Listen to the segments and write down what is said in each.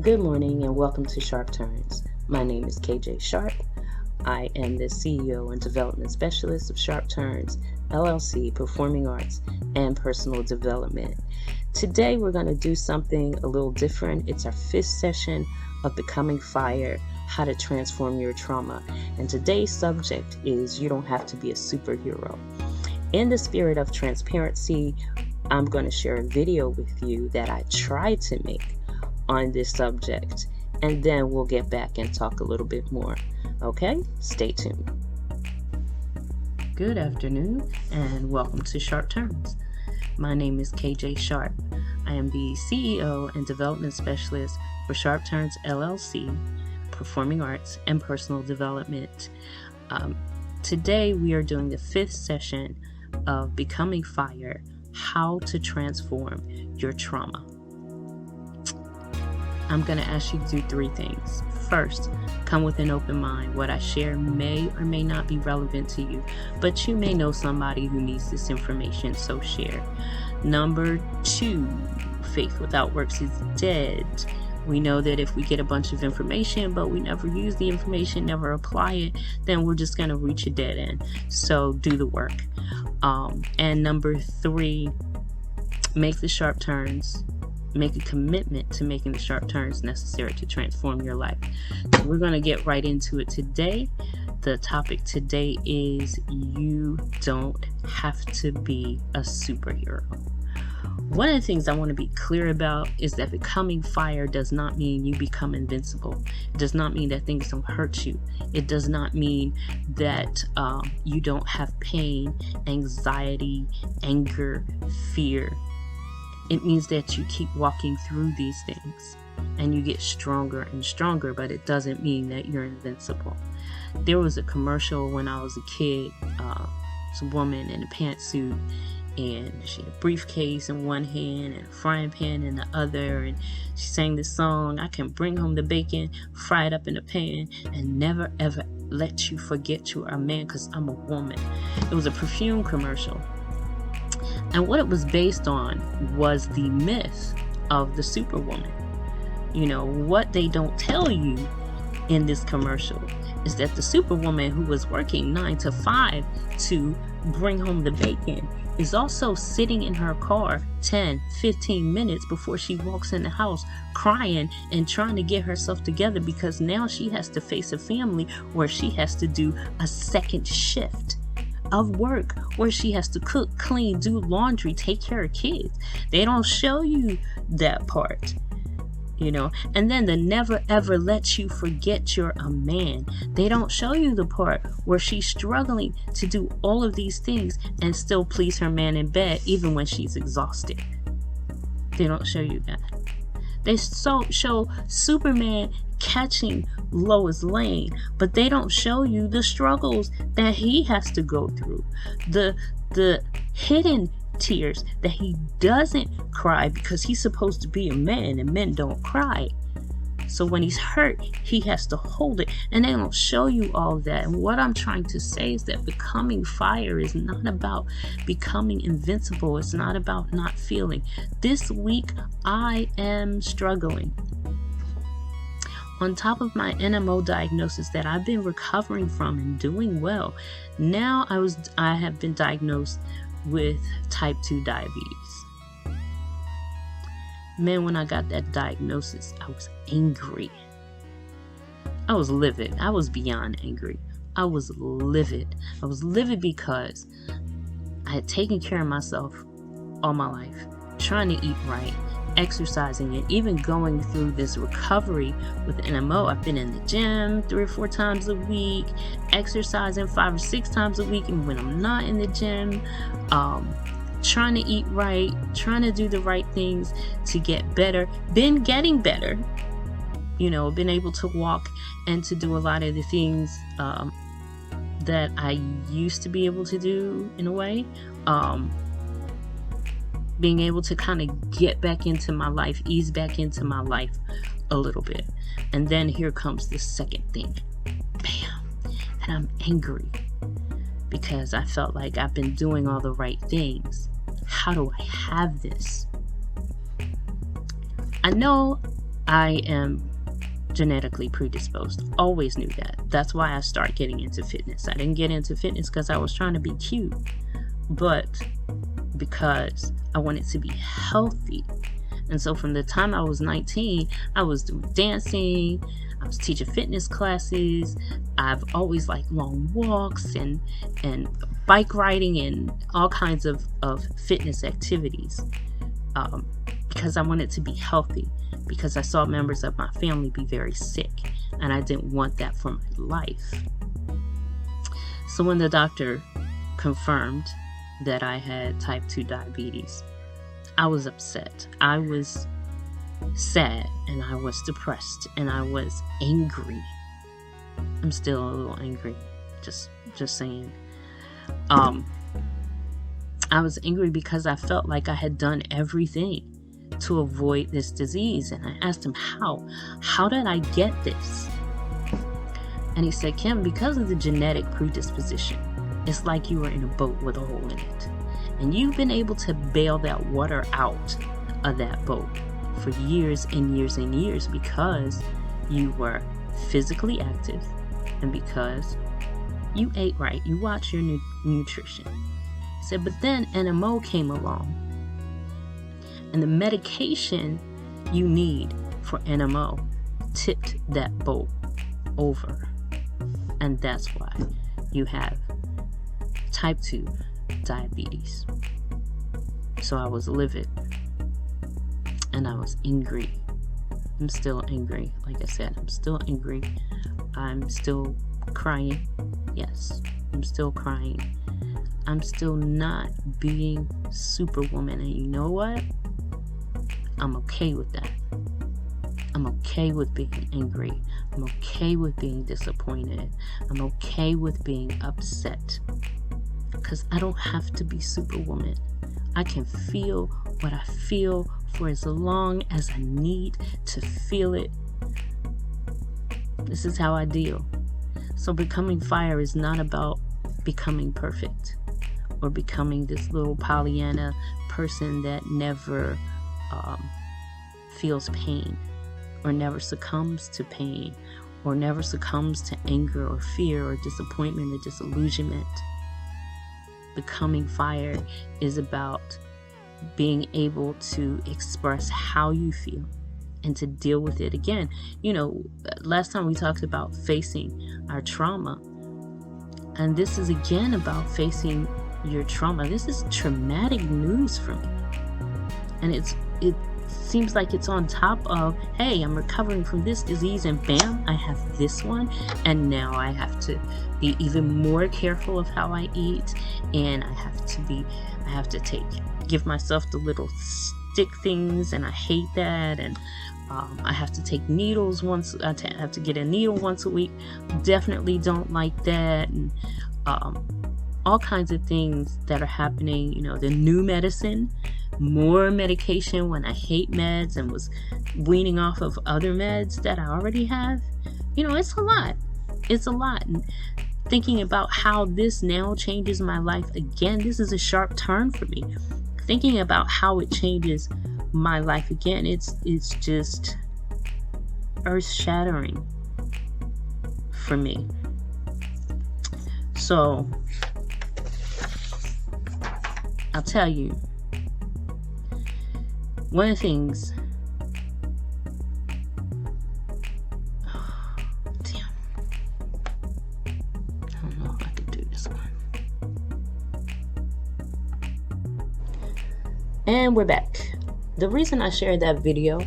Good morning and welcome to Sharp Turns. My name is KJ Sharp. I am the CEO and Development Specialist of Sharp Turns, LLC, Performing Arts and Personal Development. Today we're going to do something a little different. It's our 5th session of Becoming Fire, How to Transform Your Trauma. And today's subject is You Don't Have to Be a Superhero. In the spirit of transparency, I'm going to share a video with you that I tried to make on this subject, and then we'll get back and talk a little bit more. Okay, stay tuned. Good afternoon and welcome to Sharp Turns. My name is KJ Sharp. I am the CEO and Development Specialist for Sharp Turns LLC, Performing Arts and Personal Development. Today we are doing the 5th session of Becoming Fire, How to Transform Your Trauma. I'm going to ask you to do 3 things. First, come with an open mind. What I share may or may not be relevant to you, but you may know somebody who needs this information, so share. Number 2, faith without works is dead. We know that if we get a bunch of information, but we never use the information, never apply it, then we're just going to reach a dead end. So do the work. And number 3, make the sharp turns. Make a commitment to making the sharp turns necessary to transform your life. So we're going to get right into it today. The topic today is you don't have to be a superhero. One of the things I want to be clear about is that becoming fire does not mean you become invincible. It does not mean that things don't hurt you. It does not mean that you don't have pain, anxiety, anger, fear. It means that you keep walking through these things and you get stronger and stronger, but it doesn't mean that you're invincible. There was a commercial when I was a kid. It's a woman in a pantsuit, and she had a briefcase in one hand and a frying pan in the other, and she sang this song, I can bring home the bacon, fry it up in a pan, and never ever let you forget you are a man because I'm a woman. It was a perfume commercial. And what it was based on was the myth of the superwoman. You know, what they don't tell you in this commercial is that the superwoman who was working 9 to 5 to bring home the bacon is also sitting in her car 10, 15 minutes before she walks in the house crying and trying to get herself together because now she has to face a family where she has to do a second shift of work where she has to cook, clean, do laundry, take care of kids. They don't show you that part, you know. And then the never ever let you forget you're a man. They don't show you the part where she's struggling to do all of these things and still please her man in bed even when she's exhausted. They don't show you that. They show Superman catching Lois Lane, but they don't show you the struggles that he has to go through, the hidden tears that he doesn't cry because he's supposed to be a man and men don't cry. So when he's hurt, he has to hold it, and they don't show you all that. And what I'm trying to say is that becoming fire is not about becoming invincible. It's not about not feeling. This week, I am struggling. On top of my NMO diagnosis that I've been recovering from and doing well, now I have been diagnosed with type 2 diabetes. Man, when I got that diagnosis, I was angry. I was livid. I was beyond angry. I was livid. I was livid because I had taken care of myself all my life, trying to eat right, exercising, and even going through this recovery with NMO. I've been in the gym 3 or 4 times a week, exercising 5 or 6 times a week, and when I'm not in the gym, trying to eat right, trying to do the right things to get better, been getting better, you know, been able to walk and to do a lot of the things that I used to be able to do in a way. Being able to kind of get back into my life, ease back into my life a little bit. And then here comes the second thing. Bam. And I'm angry because I felt like I've been doing all the right things. How do I have this? I know I am genetically predisposed. Always knew that. That's why I started getting into fitness. I didn't get into fitness because I was trying to be cute, but because I wanted to be healthy. And so from the time I was 19, I was doing dancing, I was teaching fitness classes. I've always liked long walks and bike riding and all kinds of fitness activities, because I wanted to be healthy, because I saw members of my family be very sick, and I didn't want that for my life. So when the doctor confirmed that I had type 2 diabetes, I was upset. I was sad, and I was depressed, and I was angry. I'm still a little angry, just saying. I was angry because I felt like I had done everything to avoid this disease, and I asked him, how did I get this? And he said, Kim, because of the genetic predisposition, it's like you were in a boat with a hole in it, and you've been able to bail that water out of that boat for years and years and years because you were physically active and because you ate right, you watched your nutrition. He said, but then NMO came along, and the medication you need for NMO tipped that boat over, and that's why you have type 2 diabetes. So I was livid, and I was angry. I'm still angry. Like I said, I'm still angry. I'm still crying. Yes, I'm still crying. I'm still not being Superwoman. And you know what? I'm okay with that. I'm okay with being angry. I'm okay with being disappointed. I'm okay with being upset. Because I don't have to be Superwoman. I can feel what I feel for as long as I need to feel it. This is how I deal. So becoming fire is not about becoming perfect or becoming this little Pollyanna person that never feels pain or never succumbs to pain or never succumbs to anger or fear or disappointment or disillusionment. Becoming fire is about being able to express how you feel and to deal with it. Again, last time we talked about facing our trauma, and this is again about facing your trauma. This is traumatic news for me, and it seems like it's on top of, hey, I'm recovering from this disease, and bam, I have this one, and now I have to be even more careful of how I eat, and I have to give myself the little stick things, and I hate that, and I have to take needles I have to get a needle once a week. Definitely don't like that, and all kinds of things that are happening. The new medicine, more medication when I hate meds and was weaning off of other meds that I already have. It's a lot. It's a lot. And thinking about how this now changes my life again, this is a sharp turn for me. Thinking about how it changes my life again, it's just earth-shattering for me. So I'll tell you, one of the things, damn, I don't know if I can do this one. And we're back. The reason I shared that video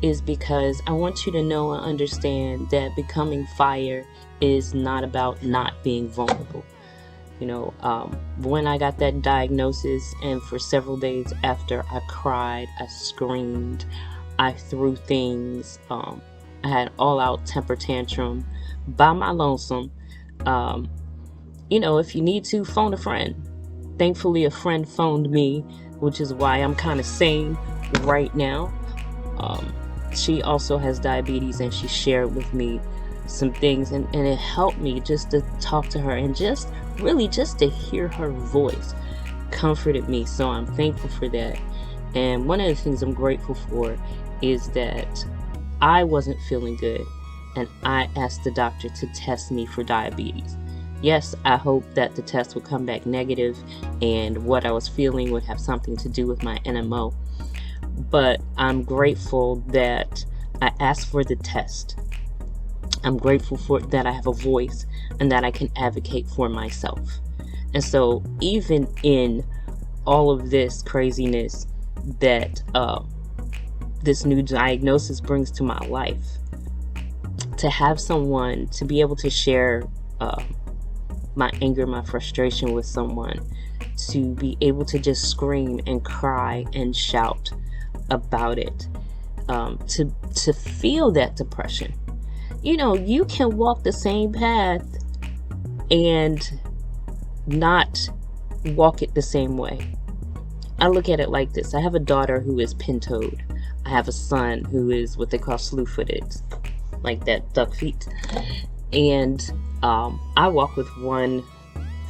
is because I want you to know and understand that becoming fire is not about not being vulnerable. When I got that diagnosis, and for several days after, I cried, I screamed, I threw things, I had all-out temper tantrum by my lonesome. If you need to, phone a friend. Thankfully, a friend phoned me, which is why I'm kind of sane right now. She also has diabetes, and she shared with me some things, and it helped me just to talk to her, and just to hear her voice comforted me. So I'm thankful for that. And one of the things I'm grateful for is that I wasn't feeling good, and I asked the doctor to test me for diabetes. Yes, I hoped that the test would come back negative and what I was feeling would have something to do with my NMO. But I'm grateful that I asked for the test. I'm grateful for that I have a voice and that I can advocate for myself. And so even in all of this craziness that this new diagnosis brings to my life, to have someone to be able to share my anger, my frustration with someone, to be able to just scream and cry and shout about it, to feel that depression. You know, you can walk the same path and not walk it the same way. I look at it like this. I have a daughter who is pin-toed. I have a son who is what they call slew-footed, like that, duck feet. And I walk with one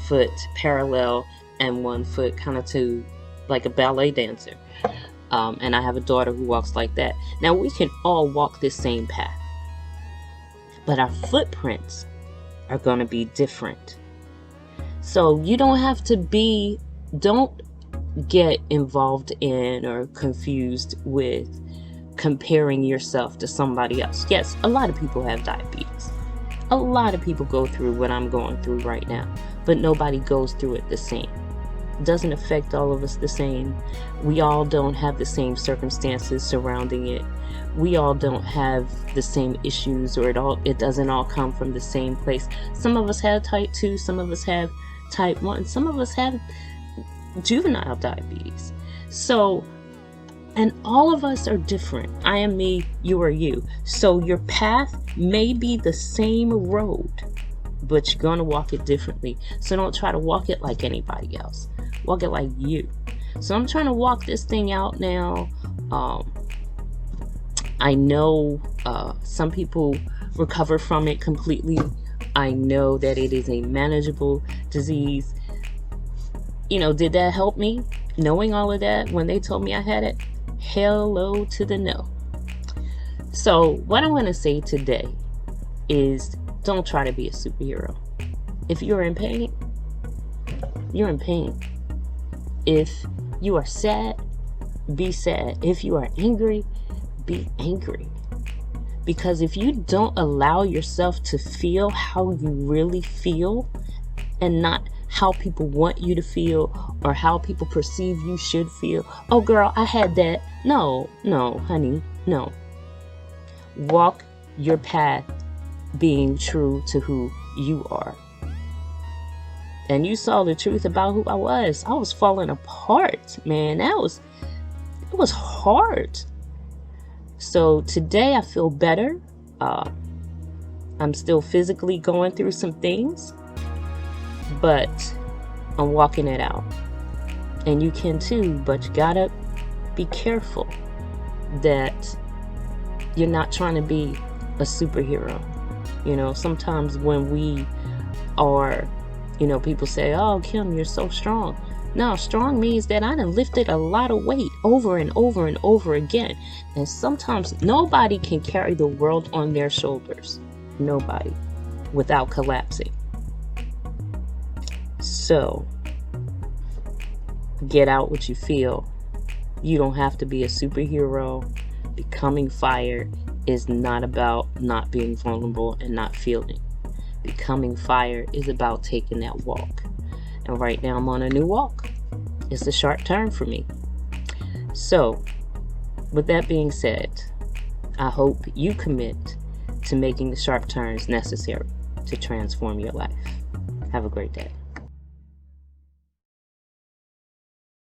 foot parallel and one foot kind of to like a ballet dancer. And I have a daughter who walks like that. Now, we can all walk this same path, but our footprints are going to be different. So you don't have to don't get involved in or confused with comparing yourself to somebody else. Yes, a lot of people have diabetes. A lot of people go through what I'm going through right now, but nobody goes through it the same. It doesn't affect all of us the same. We all don't have the same circumstances surrounding it. We all don't have the same issues, or it doesn't all come from the same place. Some of us have type 2, some of us have type 1, some of us have juvenile diabetes. So, and all of us are different. I am me, you are you. So your path may be the same road, but you're going to walk it differently. So don't try to walk it like anybody else. Walk it like you. So I'm trying to walk this thing out now. I know some people recover from it completely. I know that it is a manageable disease. You know, did that help me? Knowing all of that when they told me I had it? Hello to the no. So what I want to say today is, don't try to be a superhero. If you're in pain, you're in pain. If you are sad, be sad. If you are angry, be angry. Because if you don't allow yourself to feel how you really feel, and not how people want you to feel or how people perceive you should feel. Oh girl, I had that. No, honey, no. Walk your path being true to who you are. And you saw the truth about who I was. I was falling apart, man. It was hard. So today I feel better. I'm still physically going through some things, but I'm walking it out. And you can too, but you gotta be careful that you're not trying to be a superhero. You know, sometimes when we are, you know, people say, oh, Kim, you're so strong. No, strong means that I done lifted a lot of weight over and over and over again. And sometimes nobody can carry the world on their shoulders. Nobody. Without collapsing. So, get out what you feel. You don't have to be a superhero. Becoming fire is not about not being vulnerable and not feeling. Becoming fire is about taking that walk. And right now I'm on a new walk. It's a sharp turn for me. So, with that being said, I hope you commit to making the sharp turns necessary to transform your life. Have a great day.